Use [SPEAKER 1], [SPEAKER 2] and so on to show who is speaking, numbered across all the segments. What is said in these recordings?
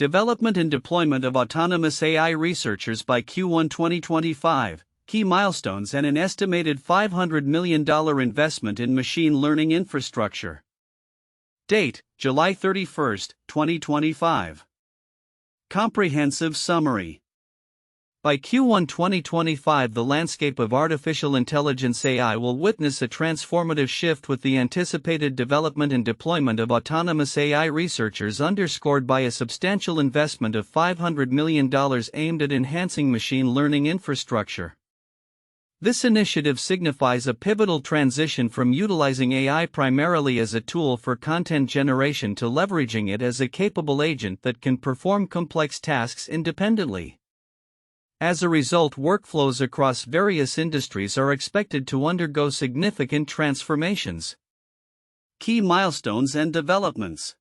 [SPEAKER 1] development and deployment of autonomous AI researchers by Q1 2025, key milestones and an estimated $500 million investment in machine learning infrastructure. Date, July 31, 2025. Comprehensive summary. By Q1 2025, the landscape of artificial intelligence AI will witness a transformative shift with the anticipated development and deployment of autonomous AI researchers underscored by a substantial investment of $500 million aimed at enhancing machine learning infrastructure. This initiative signifies a pivotal transition from utilizing AI primarily as a tool for content generation to leveraging it as a capable agent that can perform complex tasks independently. As a result, workflows across various industries are expected to undergo significant transformations. Key milestones and developments.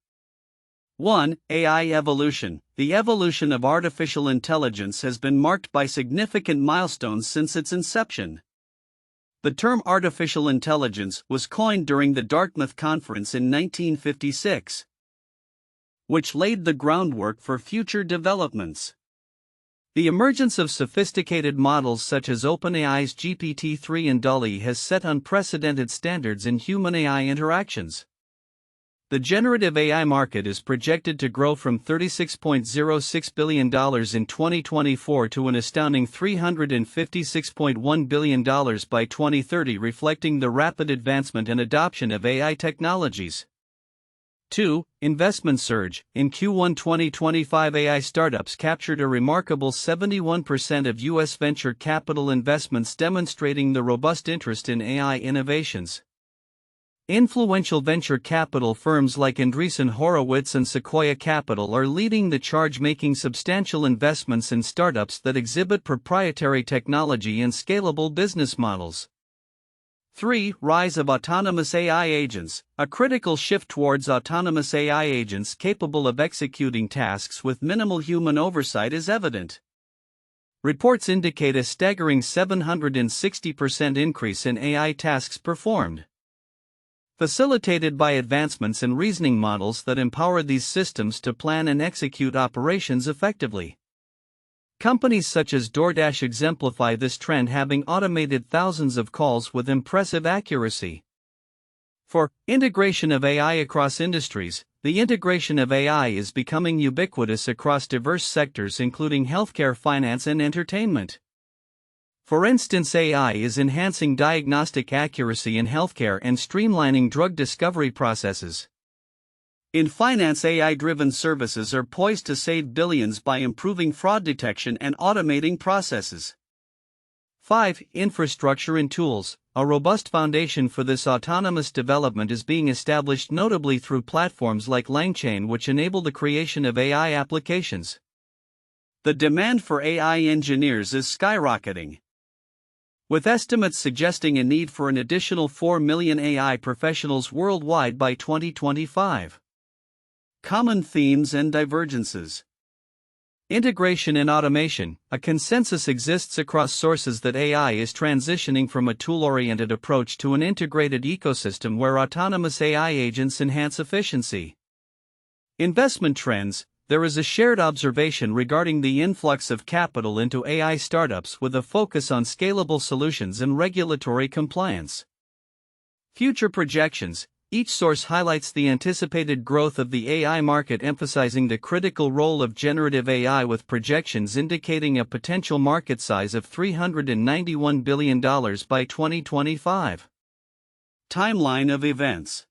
[SPEAKER 1] 1. AI evolution. The evolution of artificial intelligence has been marked by significant milestones since its inception. The term artificial intelligence was coined during the Dartmouth Conference in 1956, which laid the groundwork for future developments. The emergence of sophisticated models such as OpenAI's GPT-3 and DALL-E has set unprecedented standards in human-AI interactions. The generative AI market is projected to grow from $36.06 billion in 2024 to an astounding $356.1 billion by 2030, reflecting the rapid advancement and adoption of AI technologies. 2. Investment surge. In Q1 2025, AI startups captured a remarkable 71% of U.S. venture capital investments, demonstrating the robust interest in AI innovations. Influential venture capital firms like Andreessen Horowitz and Sequoia Capital are leading the charge, making substantial investments in startups that exhibit proprietary technology and scalable business models. 3. Rise of autonomous AI agents. A critical shift towards autonomous AI agents capable of executing tasks with minimal human oversight is evident. Reports indicate a staggering 760% increase in AI tasks performed, facilitated by advancements in reasoning models that empower these systems to plan and execute operations effectively. Companies such as DoorDash exemplify this trend, having automated thousands of calls with impressive accuracy. 4. Integration of AI across industries. The integration of AI is becoming ubiquitous across diverse sectors including healthcare, finance, and entertainment. For instance, AI is enhancing diagnostic accuracy in healthcare and streamlining drug discovery processes. In finance, AI-driven services are poised to save billions by improving fraud detection and automating processes. 5. Infrastructure and tools. A robust foundation for this autonomous development is being established, notably through platforms like LangChain, which enable the creation of AI applications. The demand for AI engineers is skyrocketing, with estimates suggesting a need for an additional 4 million AI professionals worldwide by 2025. Common themes and divergences. Integration and automation. A consensus exists across sources that AI is transitioning from a tool-oriented approach to an integrated ecosystem where autonomous AI agents enhance efficiency. Investment trends. There is a shared observation regarding the influx of capital into AI startups with a focus on scalable solutions and regulatory compliance. Future projections. Each source highlights the anticipated growth of the AI market, emphasizing the critical role of generative AI, with projections indicating a potential market size of $391 billion by 2025. Timeline of events.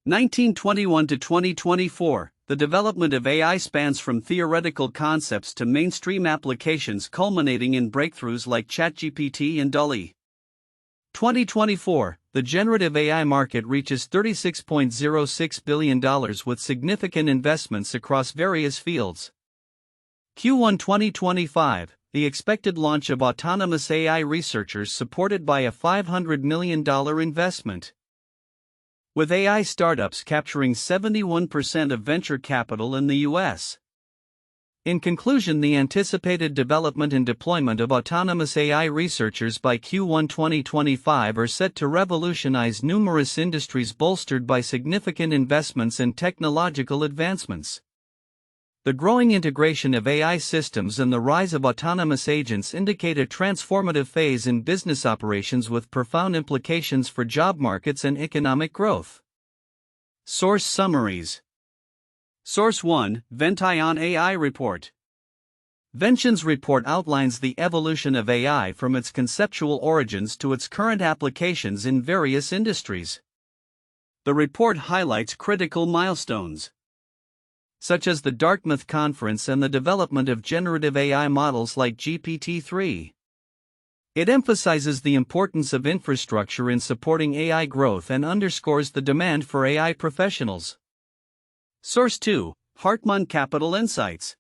[SPEAKER 1] 1921 to 2024. The development of AI spans from theoretical concepts to mainstream applications, culminating in breakthroughs like ChatGPT and DALL-E. 2024. The generative AI market reaches $36.06 billion with significant investments across various fields. Q1 2025. The expected launch of autonomous AI researchers supported by a $500 million investment, with AI startups capturing 71% of venture capital in the U.S. In conclusion, the anticipated development and deployment of autonomous AI researchers by Q1 2025 are set to revolutionize numerous industries, bolstered by significant investments and technological advancements. The growing integration of AI systems and the rise of autonomous agents indicate a transformative phase in business operations with profound implications for job markets and economic growth. Source summaries. Source 1, Vention AI Report. Vention's report outlines the evolution of AI from its conceptual origins to its current applications in various industries. The report highlights critical milestones, such as the Dartmouth Conference and the development of generative AI models like GPT-3. It emphasizes the importance of infrastructure in supporting AI growth and underscores the demand for AI professionals. Source 2, Hartman Capital Insights.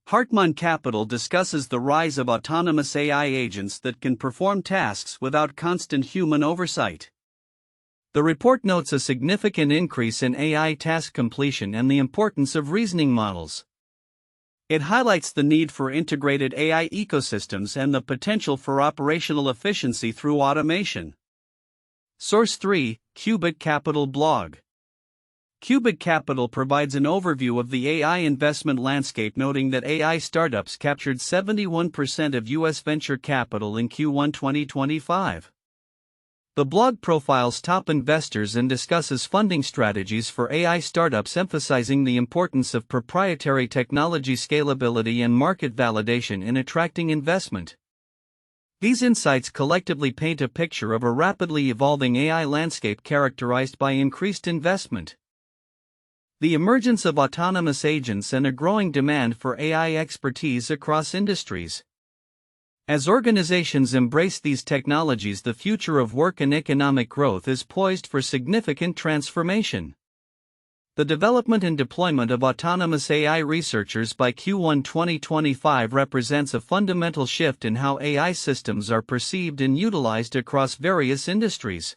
[SPEAKER 1] Hartman Capital discusses the rise of autonomous AI agents that can perform tasks without constant human oversight. The report notes a significant increase in AI task completion and the importance of reasoning models. It highlights the need for integrated AI ecosystems and the potential for operational efficiency through automation. Source 3, Qubit Capital Blog. Qubit Capital provides an overview of the AI investment landscape, noting that AI startups captured 71% of U.S. venture capital in Q1 2025. The blog profiles top investors and discusses funding strategies for AI startups, emphasizing the importance of proprietary technology scalability and market validation in attracting investment. These insights collectively paint a picture of a rapidly evolving AI landscape characterized by increased investment, the emergence of autonomous agents, and a growing demand for AI expertise across industries. As organizations embrace these technologies, the future of work and economic growth is poised for significant transformation. The development and deployment of autonomous AI researchers by Q1 2025 represents a fundamental shift in how AI systems are perceived and utilized across various industries.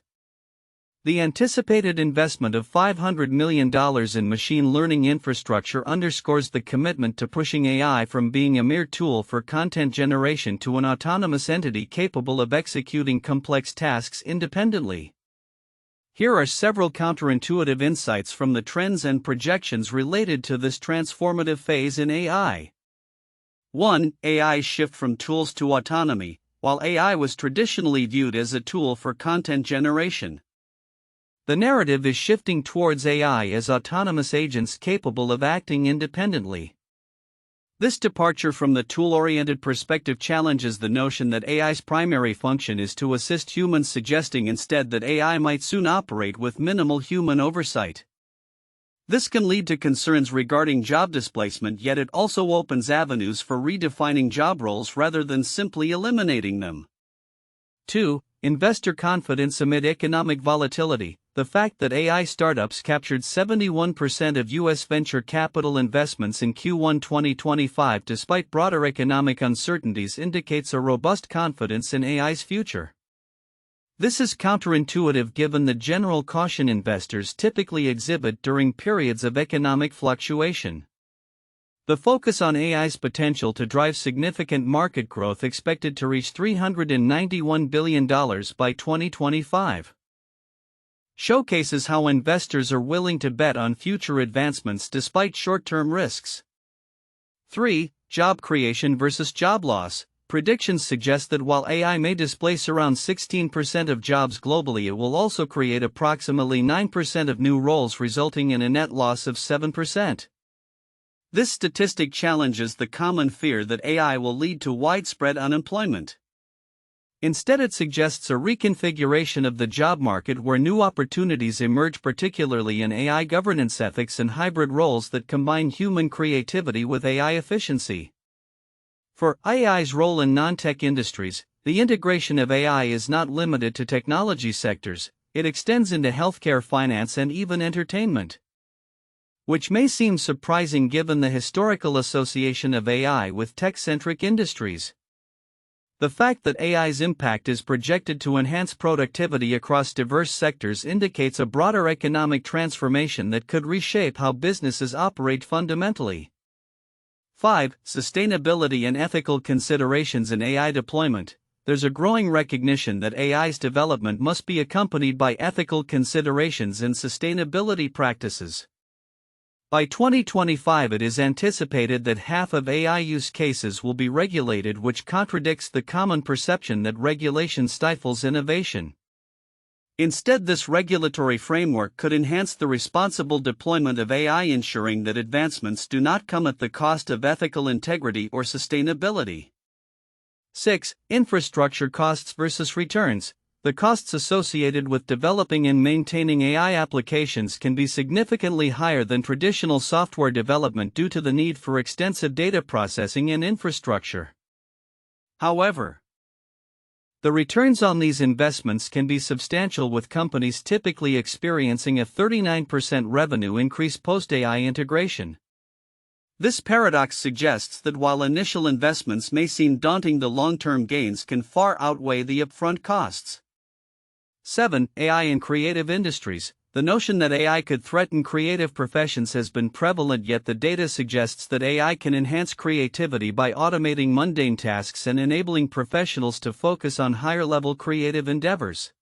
[SPEAKER 1] The anticipated investment of $500 million in machine learning infrastructure underscores the commitment to pushing AI from being a mere tool for content generation to an autonomous entity capable of executing complex tasks independently. Here are several counterintuitive insights from the trends and projections related to this transformative phase in AI. 1. AI's shift from tools to autonomy. While AI was traditionally viewed as a tool for content generation, the narrative is shifting towards AI as autonomous agents capable of acting independently. This departure from the tool-oriented perspective challenges the notion that AI's primary function is to assist humans, suggesting instead that AI might soon operate with minimal human oversight. This can lead to concerns regarding job displacement, yet it also opens avenues for redefining job roles rather than simply eliminating them. 2. Investor confidence amid economic volatility. The fact that AI startups captured 71% of U.S. venture capital investments in Q1 2025 despite broader economic uncertainties indicates a robust confidence in AI's future. This is counterintuitive given the general caution investors typically exhibit during periods of economic fluctuation. The focus on AI's potential to drive significant market growth, expected to reach $391 billion by 2025. Showcases how investors are willing to bet on future advancements despite short-term risks. 3. Job creation versus job loss. Predictions suggest that while AI may displace around 16% of jobs globally, it will also create approximately 9% of new roles, resulting in a net loss of 7%. This statistic challenges the common fear that AI will lead to widespread unemployment. Instead, it suggests a reconfiguration of the job market where new opportunities emerge, particularly in AI governance, ethics, and hybrid roles that combine human creativity with AI efficiency. For AI's role in non-tech industries, the integration of AI is not limited to technology sectors, it extends into healthcare, finance, and even entertainment. Which may seem surprising given the historical association of AI with tech-centric industries. The fact that AI's impact is projected to enhance productivity across diverse sectors indicates a broader economic transformation that could reshape how businesses operate fundamentally. 5. Sustainability and ethical considerations in AI deployment. There's a growing recognition that AI's development must be accompanied by ethical considerations and sustainability practices. By 2025, it is anticipated that half of AI use cases will be regulated, which contradicts the common perception that regulation stifles innovation. Instead, this regulatory framework could enhance the responsible deployment of AI, ensuring that advancements do not come at the cost of ethical integrity or sustainability. 6. Infrastructure costs versus returns. The costs associated with developing and maintaining AI applications can be significantly higher than traditional software development due to the need for extensive data processing and infrastructure. However, the returns on these investments can be substantial, with companies typically experiencing a 39% revenue increase post-AI integration. This paradox suggests that while initial investments may seem daunting, the long-term gains can far outweigh the upfront costs. 7. AI in creative industries. The notion that AI could threaten creative professions has been prevalent, yet the data suggests that AI can enhance creativity by automating mundane tasks and enabling professionals to focus on higher-level creative endeavors.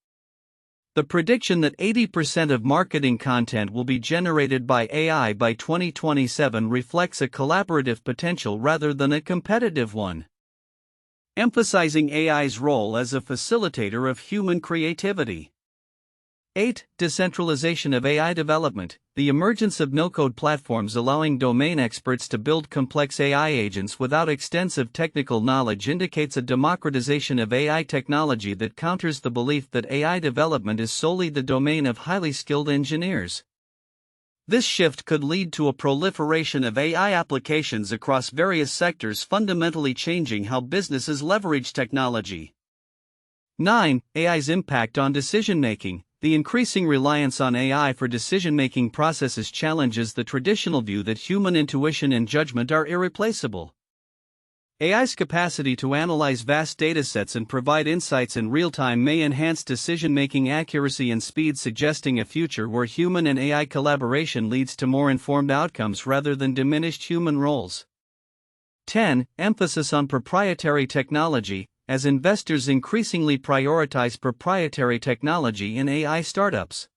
[SPEAKER 1] The prediction that 80% of marketing content will be generated by AI by 2027 reflects a collaborative potential rather than a competitive one, emphasizing AI's role as a facilitator of human creativity. 8. Decentralization of AI development. The emergence of no-code platforms allowing domain experts to build complex AI agents without extensive technical knowledge indicates a democratization of AI technology that counters the belief that AI development is solely the domain of highly skilled engineers. This shift could lead to a proliferation of AI applications across various sectors, fundamentally changing how businesses leverage technology. 9. AI's impact on decision-making. The increasing reliance on AI for decision-making processes challenges the traditional view that human intuition and judgment are irreplaceable. AI's capacity to analyze vast datasets and provide insights in real time may enhance decision-making accuracy and speed, suggesting a future where human and AI collaboration leads to more informed outcomes rather than diminished human roles. 10. Emphasis on proprietary technology. As investors increasingly prioritize proprietary technology in AI startups,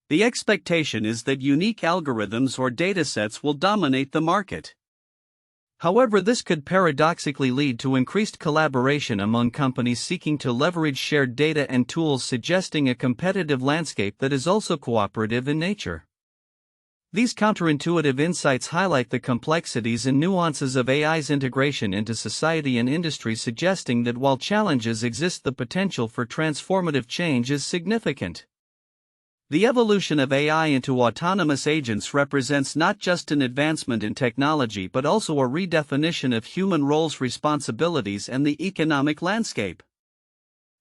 [SPEAKER 1] the expectation is that unique algorithms or datasets will dominate the market. However, this could paradoxically lead to increased collaboration among companies seeking to leverage shared data and tools, suggesting a competitive landscape that is also cooperative in nature. These counterintuitive insights highlight the complexities and nuances of AI's integration into society and industry, suggesting that while challenges exist, the potential for transformative change is significant. The evolution of AI into autonomous agents represents not just an advancement in technology but also a redefinition of human roles, responsibilities, and the economic landscape.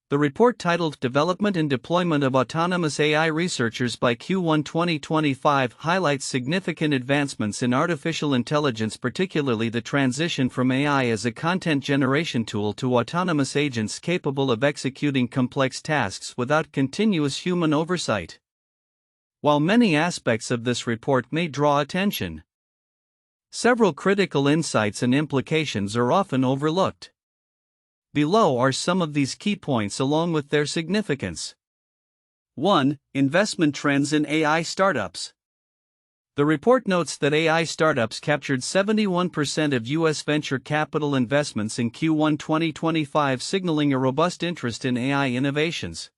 [SPEAKER 1] The report, titled Development and Deployment of Autonomous AI Researchers by Q1 2025, highlights significant advancements in artificial intelligence, particularly the transition from AI as a content generation tool to autonomous agents capable of executing complex tasks without continuous human oversight. While many aspects of this report may draw attention, several critical insights and implications are often overlooked. Below are some of these key points along with their significance. 1. Investment trends in AI startups. The report notes that AI startups captured 71% of U.S. venture capital investments in Q1 2025, signaling a robust interest in AI innovations.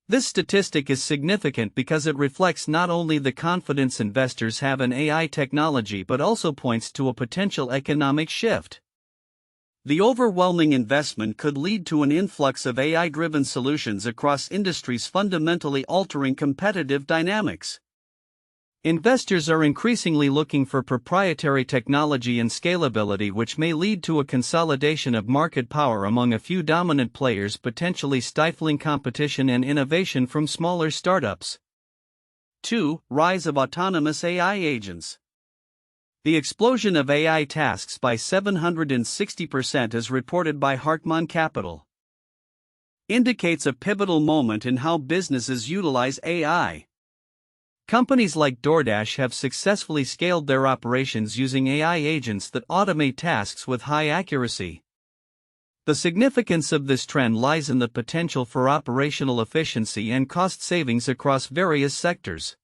[SPEAKER 1] This statistic is significant because it reflects not only the confidence investors have in AI technology but also points to a potential economic shift. The overwhelming investment could lead to an influx of AI-driven solutions across industries, fundamentally altering competitive dynamics. Investors are increasingly looking for proprietary technology and scalability, which may lead to a consolidation of market power among a few dominant players, potentially stifling competition and innovation from smaller startups. 2. Rise of autonomous AI agents. The explosion of AI tasks by 760%, as reported by Hartman Capital, indicates a pivotal moment in how businesses utilize AI. Companies like DoorDash have successfully scaled their operations using AI agents that automate tasks with high accuracy. The significance of this trend lies in the potential for operational efficiency and cost savings across various sectors.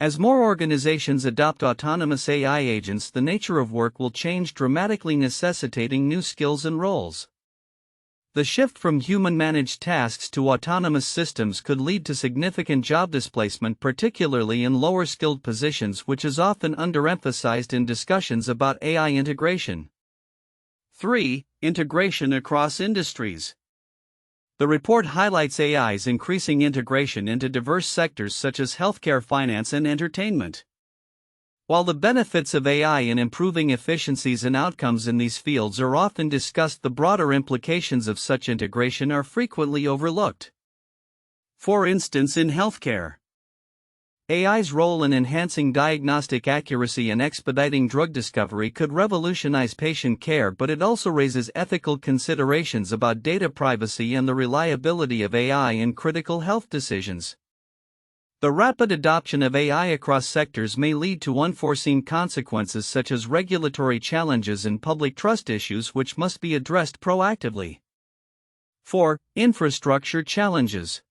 [SPEAKER 1] As more organizations adopt autonomous AI agents, the nature of work will change dramatically, necessitating new skills and roles. The shift from human-managed tasks to autonomous systems could lead to significant job displacement, particularly in lower-skilled positions, which is often underemphasized in discussions about AI integration. 3. Integration across industries. The report highlights AI's increasing integration into diverse sectors such as healthcare, finance, and entertainment. While the benefits of AI in improving efficiencies and outcomes in these fields are often discussed, the broader implications of such integration are frequently overlooked. For instance, in healthcare, AI's role in enhancing diagnostic accuracy and expediting drug discovery could revolutionize patient care, but it also raises ethical considerations about data privacy and the reliability of AI in critical health decisions. The rapid adoption of AI across sectors may lead to unforeseen consequences such as regulatory challenges and public trust issues, which must be addressed proactively. 4. Infrastructure challenges.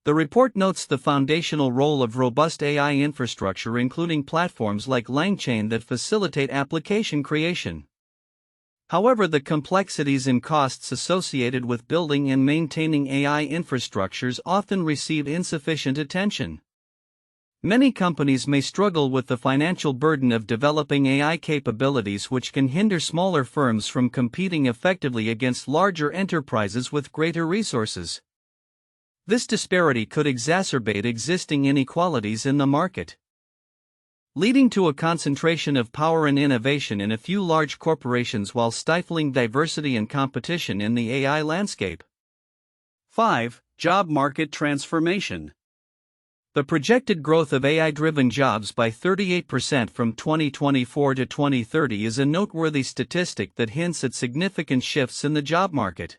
[SPEAKER 1] The report notes the foundational role of robust AI infrastructure, including platforms like LangChain that facilitate application creation. However, the complexities and costs associated with building and maintaining AI infrastructures often receive insufficient attention. Many companies may struggle with the financial burden of developing AI capabilities, which can hinder smaller firms from competing effectively against larger enterprises with greater resources. This disparity could exacerbate existing inequalities in the market, leading to a concentration of power and innovation in a few large corporations while stifling diversity and competition in the AI landscape. 5. Job market transformation. The projected growth of AI-driven jobs by 38% from 2024 to 2030 is a noteworthy statistic that hints at significant shifts in the job market.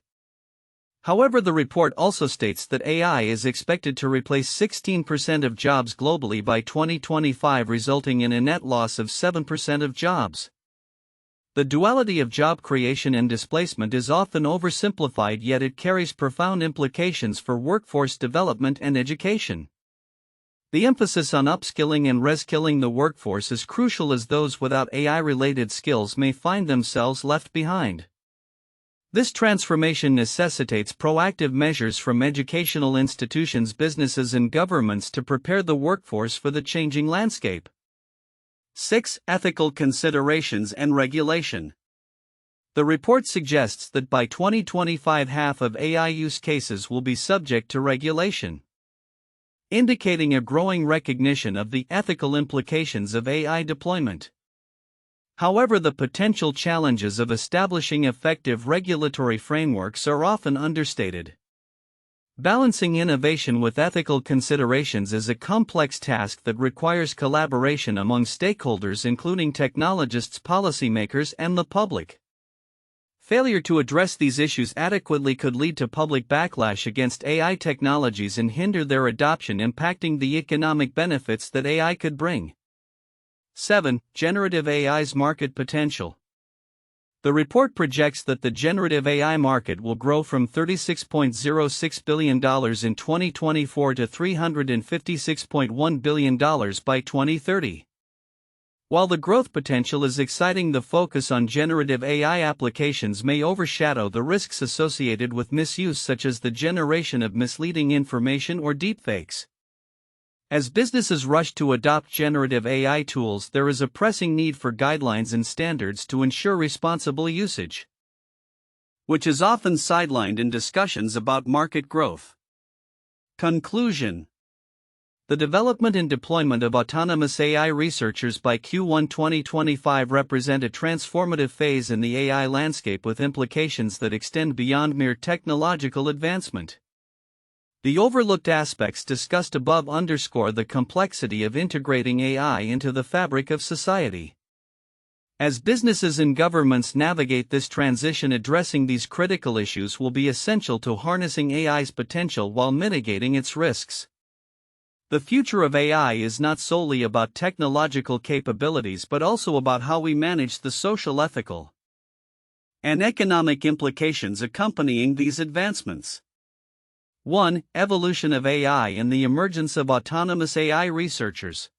[SPEAKER 1] However, the report also states that AI is expected to replace 16% of jobs globally by 2025, resulting in a net loss of 7% of jobs. The duality of job creation and displacement is often oversimplified, yet it carries profound implications for workforce development and education. The emphasis on upskilling and reskilling the workforce is crucial, as those without AI-related skills may find themselves left behind. This transformation necessitates proactive measures from educational institutions, businesses, and governments to prepare the workforce for the changing landscape. 6. Ethical considerations and regulation. The report suggests that by 2025, half of AI use cases will be subject to regulation, indicating a growing recognition of the ethical implications of AI deployment. However, the potential challenges of establishing effective regulatory frameworks are often understated. Balancing innovation with ethical considerations is a complex task that requires collaboration among stakeholders, including technologists, policymakers, and the public. Failure to address these issues adequately could lead to public backlash against AI technologies and hinder their adoption, impacting the economic benefits that AI could bring. 7. Generative AI's market potential. The report projects that the generative AI market will grow from $36.06 billion in 2024 to $356.1 billion by 2030. While the growth potential is exciting, the focus on generative AI applications may overshadow the risks associated with misuse, such as the generation of misleading information or deepfakes. As businesses rush to adopt generative AI tools, there is a pressing need for guidelines and standards to ensure responsible usage, which is often sidelined in discussions about market growth. Conclusion. The development and deployment of autonomous AI researchers by Q1 2025 represent a transformative phase in the AI landscape, with implications that extend beyond mere technological advancement. The overlooked aspects discussed above underscore the complexity of integrating AI into the fabric of society. As businesses and governments navigate this transition, addressing these critical issues will be essential to harnessing AI's potential while mitigating its risks. The future of AI is not solely about technological capabilities, but also about how we manage the social, ethical, and economic implications accompanying these advancements. 1. Evolution of AI and the emergence of autonomous AI researchers.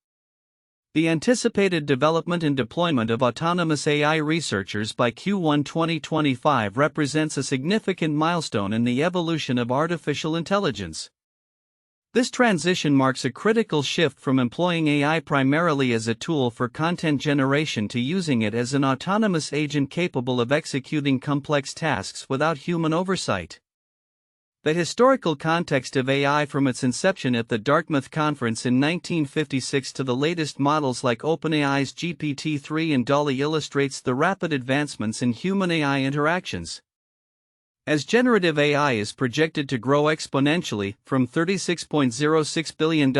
[SPEAKER 1] The anticipated development and deployment of autonomous AI researchers by Q1 2025 represents a significant milestone in the evolution of artificial intelligence. This transition marks a critical shift from employing AI primarily as a tool for content generation to using it as an autonomous agent capable of executing complex tasks without human oversight. The historical context of AI from its inception at the Dartmouth Conference in 1956 to the latest models like OpenAI's GPT-3 and DALL-E illustrates the rapid advancements in human-AI interactions. As generative AI is projected to grow exponentially from $36.06 billion in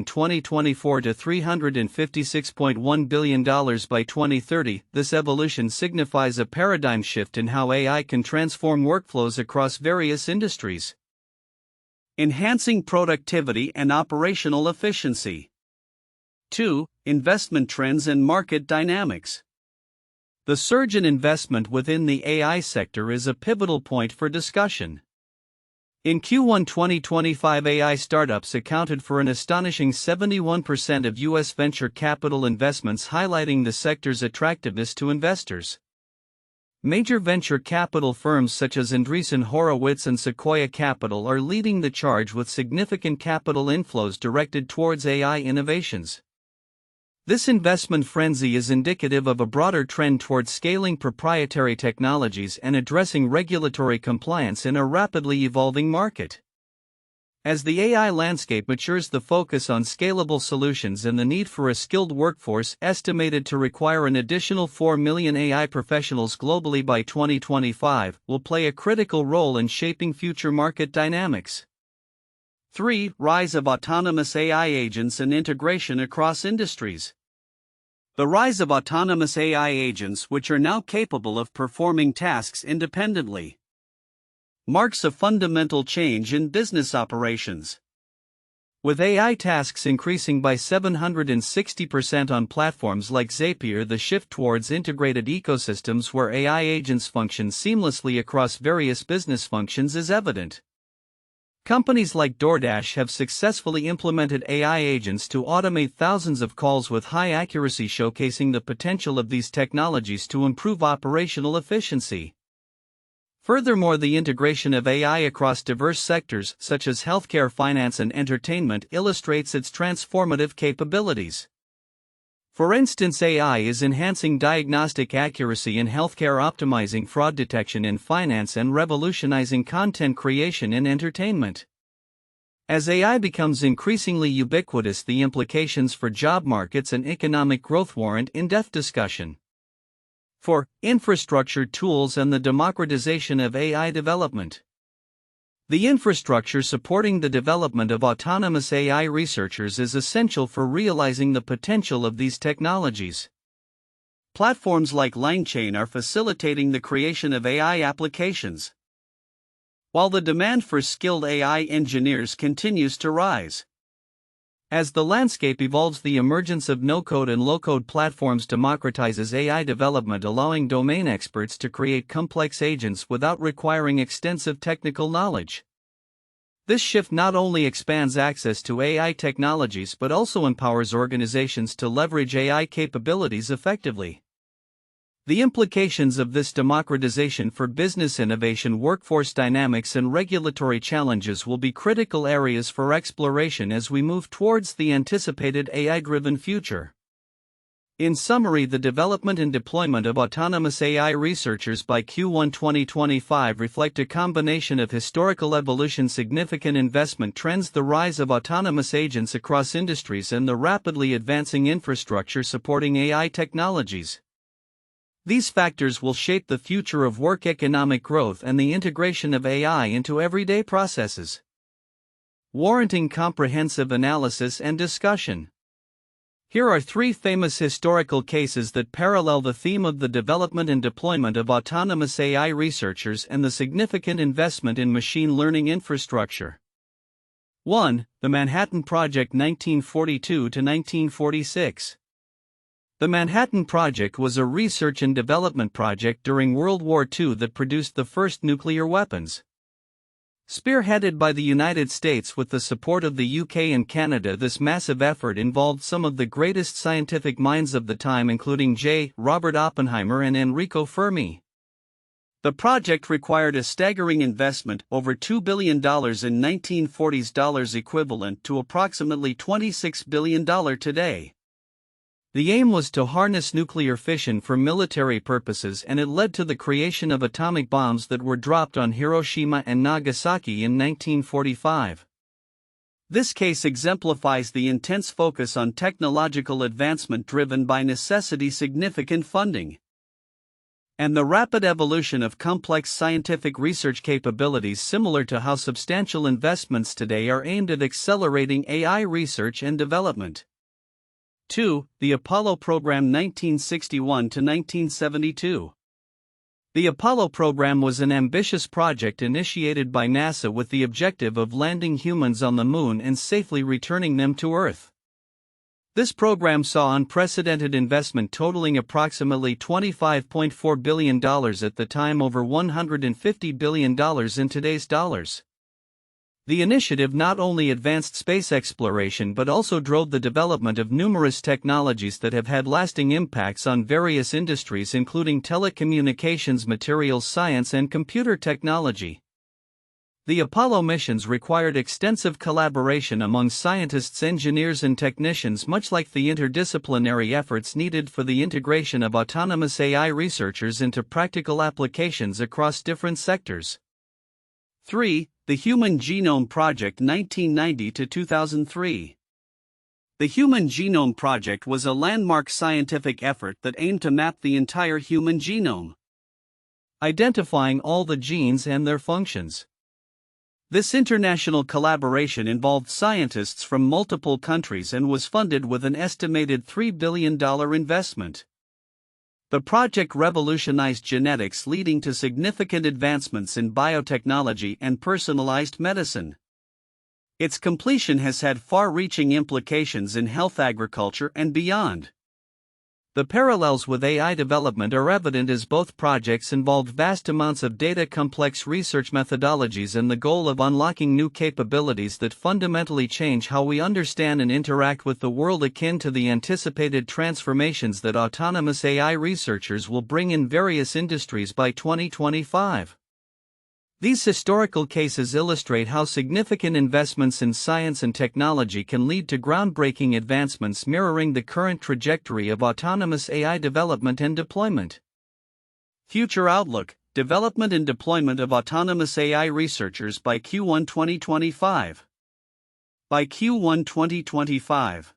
[SPEAKER 1] 2024 to $356.1 billion by 2030, this evolution signifies a paradigm shift in how AI can transform workflows across various industries. Enhancing productivity and operational efficiency. 2. Investment trends and market dynamics. The surge in investment within the AI sector is a pivotal point for discussion. In Q1 2025, AI startups accounted for an astonishing 71% of U.S. venture capital investments, highlighting the sector's attractiveness to investors. Major venture capital firms such as Andreessen Horowitz and Sequoia Capital are leading the charge with significant capital inflows directed towards AI innovations. This investment frenzy is indicative of a broader trend towards scaling proprietary technologies and addressing regulatory compliance in a rapidly evolving market. As the AI landscape matures, the focus on scalable solutions and the need for a skilled workforce, estimated to require an additional 4 million AI professionals globally by 2025, will play a critical role in shaping future market dynamics. 3. Rise of autonomous AI agents and integration across industries. The rise of autonomous AI agents, which are now capable of performing tasks independently, marks a fundamental change in business operations. With AI tasks increasing by 760% on platforms like Zapier, the shift towards integrated ecosystems where AI agents function seamlessly across various business functions is evident. Companies like DoorDash have successfully implemented AI agents to automate thousands of calls with high accuracy, showcasing the potential of these technologies to improve operational efficiency. Furthermore, the integration of AI across diverse sectors such as healthcare, finance, and entertainment illustrates its transformative capabilities. For instance, AI is enhancing diagnostic accuracy in healthcare, optimizing fraud detection in finance, and revolutionizing content creation in entertainment. As AI becomes increasingly ubiquitous, the implications for job markets and economic growth warrant in-depth discussion. 4. Infrastructure tools and the democratization of AI development. The infrastructure supporting the development of autonomous AI researchers is essential for realizing the potential of these technologies. Platforms like LangChain are facilitating the creation of AI applications, while the demand for skilled AI engineers continues to rise. As the landscape evolves, the emergence of no-code and low-code platforms democratizes AI development, allowing domain experts to create complex agents without requiring extensive technical knowledge. This shift not only expands access to AI technologies but also empowers organizations to leverage AI capabilities effectively. The implications of this democratization for business innovation, workforce dynamics, and regulatory challenges will be critical areas for exploration as we move towards the anticipated AI-driven future. In summary, the development and deployment of autonomous AI researchers by Q1 2025 reflect a combination of historical evolution, significant investment trends, the rise of autonomous agents across industries, and the rapidly advancing infrastructure supporting AI technologies. These factors will shape the future of work, economic growth, and the integration of AI into everyday processes, warranting comprehensive analysis and discussion. Here are 3 famous historical cases that parallel the theme of the development and deployment of autonomous AI researchers and the significant investment in machine learning infrastructure. 1. The Manhattan Project, 1942 to 1946. The Manhattan Project was a research and development project during World War II that produced the first nuclear weapons. Spearheaded by the United States with the support of the UK and Canada, this massive effort involved some of the greatest scientific minds of the time, including J. Robert Oppenheimer and Enrico Fermi. The project required a staggering investment, over $2 billion in 1940s dollars, equivalent to approximately $26 billion today. The aim was to harness nuclear fission for military purposes, and it led to the creation of atomic bombs that were dropped on Hiroshima and Nagasaki in 1945. This case exemplifies the intense focus on technological advancement driven by necessity-significant funding, and the rapid evolution of complex scientific research capabilities, similar to how substantial investments today are aimed at accelerating AI research and development. 2. The Apollo Program 1961 to 1972. The Apollo program was an ambitious project initiated by NASA with the objective of landing humans on the Moon and safely returning them to Earth. This program saw unprecedented investment totaling approximately $25.4 billion at the time, over $150 billion in today's dollars. The initiative not only advanced space exploration but also drove the development of numerous technologies that have had lasting impacts on various industries, including telecommunications, materials science, and computer technology. The Apollo missions required extensive collaboration among scientists, engineers, and technicians, much like the interdisciplinary efforts needed for the integration of autonomous AI researchers into practical applications across different sectors. 3. The Human Genome Project 1990 to 2003. The Human Genome Project was a landmark scientific effort that aimed to map the entire human genome, identifying all the genes and their functions. This international collaboration involved scientists from multiple countries and was funded with an estimated $3 billion investment. The project revolutionized genetics, leading to significant advancements in biotechnology and personalized medicine. Its completion has had far-reaching implications in health, agriculture, and beyond. The parallels with AI development are evident, as both projects involved vast amounts of data, complex research methodologies, and the goal of unlocking new capabilities that fundamentally change how we understand and interact with the world, akin to the anticipated transformations that autonomous AI researchers will bring in various industries by 2025. These historical cases illustrate how significant investments in science and technology can lead to groundbreaking advancements, mirroring the current trajectory of autonomous AI development and deployment. Future outlook: development and deployment of autonomous AI researchers by Q1 2025. By Q1 2025,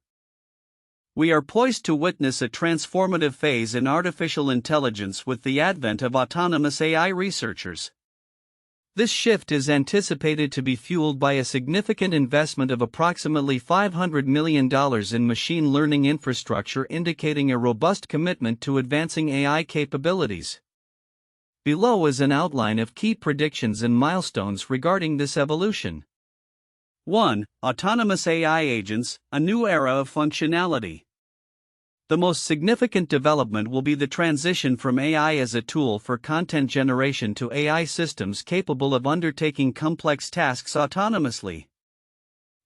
[SPEAKER 1] we are poised to witness a transformative phase in artificial intelligence with the advent of autonomous AI researchers. This shift is anticipated to be fueled by a significant investment of approximately $500 million in machine learning infrastructure, indicating a robust commitment to advancing AI capabilities. Below is an outline of key predictions and milestones regarding this evolution. 1. Autonomous AI agents, a new era of functionality. The most significant development will be the transition from AI as a tool for content generation to AI systems capable of undertaking complex tasks autonomously.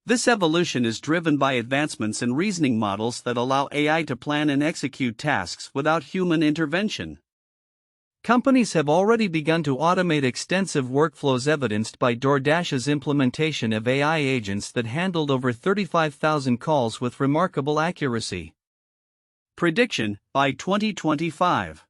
[SPEAKER 1] This evolution is driven by advancements in reasoning models that allow AI to plan and execute tasks without human intervention. Companies have already begun to automate extensive workflows, evidenced by DoorDash's implementation of AI agents that handled over 35,000 calls with remarkable accuracy. Prediction: by 2025,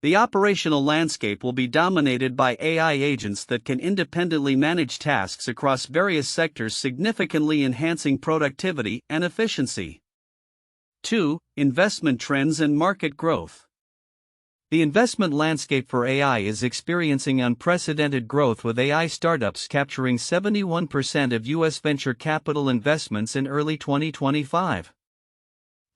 [SPEAKER 1] the operational landscape will be dominated by AI agents that can independently manage tasks across various sectors, significantly enhancing productivity and efficiency. 2. Investment trends and market growth. The investment landscape for AI is experiencing unprecedented growth, with AI startups capturing 71% of U.S. venture capital investments in early 2025.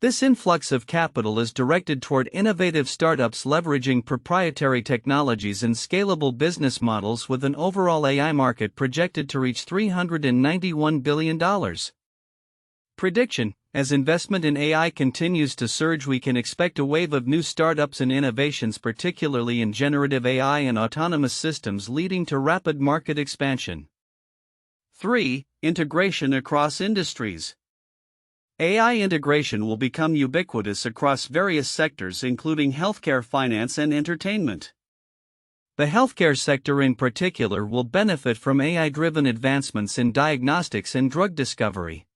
[SPEAKER 1] This influx of capital is directed toward innovative startups leveraging proprietary technologies and scalable business models, with an overall AI market projected to reach $391 billion. Prediction: As investment in AI continues to surge, we can expect a wave of new startups and innovations, particularly in generative AI and autonomous systems, leading to rapid market expansion. 3. Integration across industries. AI integration will become ubiquitous across various sectors, including healthcare, finance, and entertainment. The healthcare sector in particular will benefit from AI-driven advancements in diagnostics and drug discovery,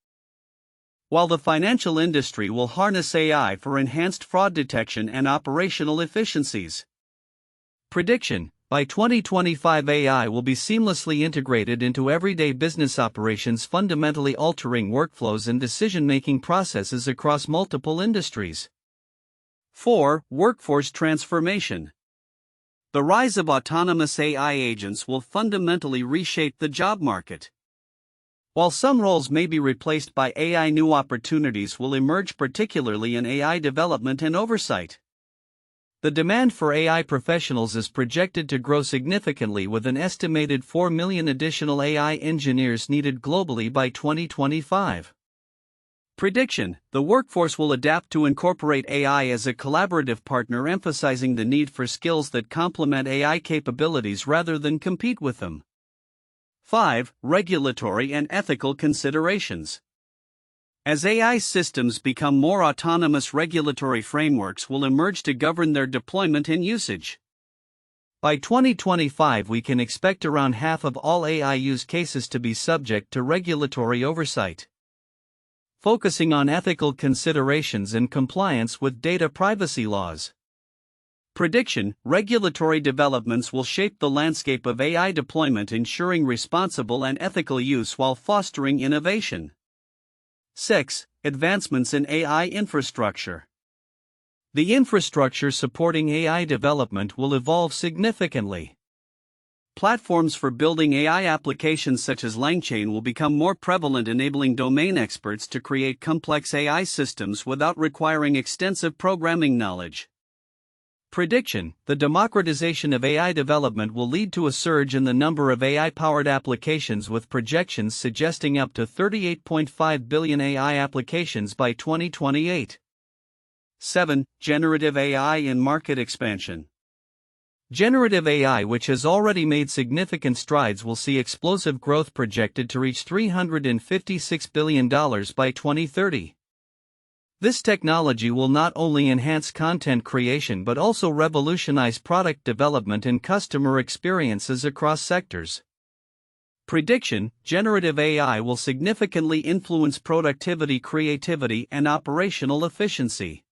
[SPEAKER 1] while the financial industry will harness AI for enhanced fraud detection and operational efficiencies. Prediction: by 2025, AI will be seamlessly integrated into everyday business operations, fundamentally altering workflows and decision-making processes across multiple industries. 4. Workforce transformation. The rise of autonomous AI agents will fundamentally reshape the job market. While some roles may be replaced by AI, new opportunities will emerge, particularly in AI development and oversight. The demand for AI professionals is projected to grow significantly, with an estimated 4 million additional AI engineers needed globally by 2025. Prediction: the workforce will adapt to incorporate AI as a collaborative partner, emphasizing the need for skills that complement AI capabilities rather than compete with them. 5. Regulatory and ethical considerations. As AI systems become more autonomous, regulatory frameworks will emerge to govern their deployment and usage. By 2025, we can expect around half of all AI use cases to be subject to regulatory oversight, focusing on ethical considerations and compliance with data privacy laws. Prediction: regulatory developments will shape the landscape of AI deployment, ensuring responsible and ethical use while fostering innovation. 6. Advancements in AI infrastructure. The infrastructure supporting AI development will evolve significantly. Platforms for building AI applications such as LangChain will become more prevalent, enabling domain experts to create complex AI systems without requiring extensive programming knowledge. Prediction: the democratization of AI development will lead to a surge in the number of AI-powered applications, with projections suggesting up to 38.5 billion AI applications by 2028. 7. Generative AI in market expansion. Generative AI, which has already made significant strides, will see explosive growth, projected to reach $356 billion by 2030. This technology will not only enhance content creation but also revolutionize product development and customer experiences across sectors. Prediction: generative AI will significantly influence productivity, creativity, and operational efficiency,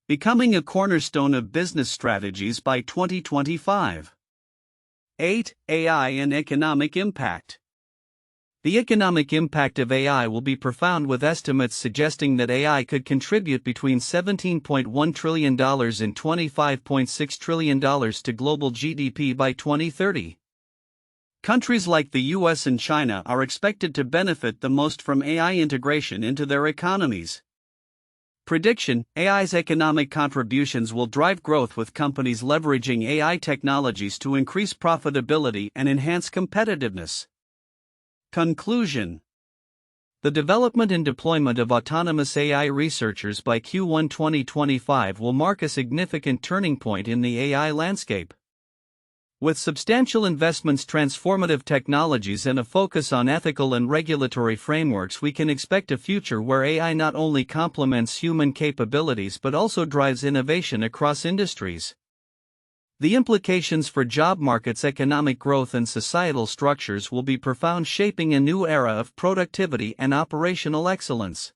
[SPEAKER 1] becoming a cornerstone of business strategies by 2025. 8. AI and economic impact. The economic impact of AI will be profound, with estimates suggesting that AI could contribute between $17.1 trillion and $25.6 trillion to global GDP by 2030. Countries like the US and China are expected to benefit the most from AI integration into their economies. Prediction: AI's economic contributions will drive growth, with companies leveraging AI technologies to increase profitability and enhance competitiveness. Conclusion: the development and deployment of autonomous AI researchers by Q1 2025 will mark a significant turning point in the AI landscape. With substantial investments, transformative technologies, and a focus on ethical and regulatory frameworks, we can expect a future where AI not only complements human capabilities but also drives innovation across industries. The implications for job markets, economic growth, and societal structures will be profound, shaping a new era of productivity and operational excellence.